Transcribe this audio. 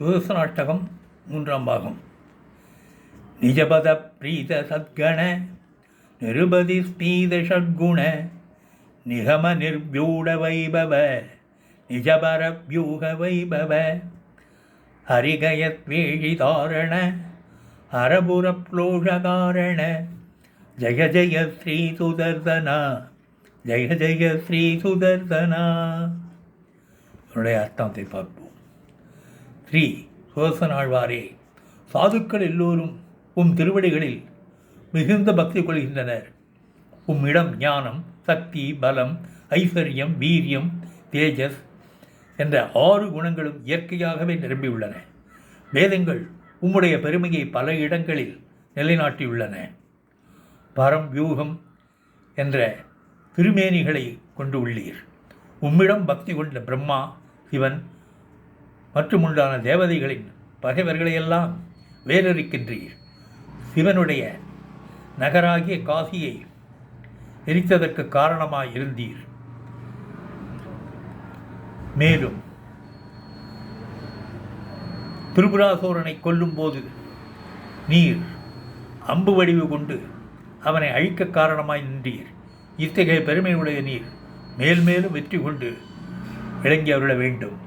சுதர்சனாஷ்டகம் 3ஆம் பாகம். நிஜபத பிரீத சத்கண நிருபதி ஸ்பீத ஷட்குண நிகம நிர்வியூட வைபவ நிஜபர வியூக வைபவ ஹரிகயத்வேஷிதாரண ஹரபுரப்ளோஷகாரண ஜய ஜய ஸ்ரீ சுதர்சனா ஜய ஜய ஸ்ரீ சுதர்சனா. என்னுடைய அர்த்தத்தை பார்ப்போம். ஸ்ரீ சுதர்சனாழ்வாரே, சாதுக்கள் எல்லோரும் உம் திருவடிகளில் மிகுந்த பக்தி கொள்கின்றனர். உம்மிடம் ஞானம், சக்தி, பலம், ஐஸ்வர்யம், வீரியம், தேஜஸ் என்ற 6 குணங்களும் இயற்கையாகவே நிரம்பியுள்ளன. வேதங்கள் உம்முடைய பெருமையை பல இடங்களில் நிலைநாட்டியுள்ளன. பரம் வியூகம் என்ற திருமேனிகளை கொண்டு உள்ளீர். உம்மிடம் பக்தி கொண்ட பிரம்மா, சிவன் மற்றும் உண்டான தேவதைகளின் பகைவர்களையெல்லாம் வேறறுக்கின்றீர். சிவனுடைய நகராகிய காசியை எரித்ததற்கு காரணமாய் இருந்தீர். மேலும் திரிபுராசூரனை கொல்லும்போது நீர் அம்பு வடிவு கொண்டு அவனை அழிக்க காரணமாய் நின்றீர். இத்தகைய பெருமையுடைய நீர் மேல்மேலும் வெற்றி கொண்டு விளங்கி அருள வேண்டும்.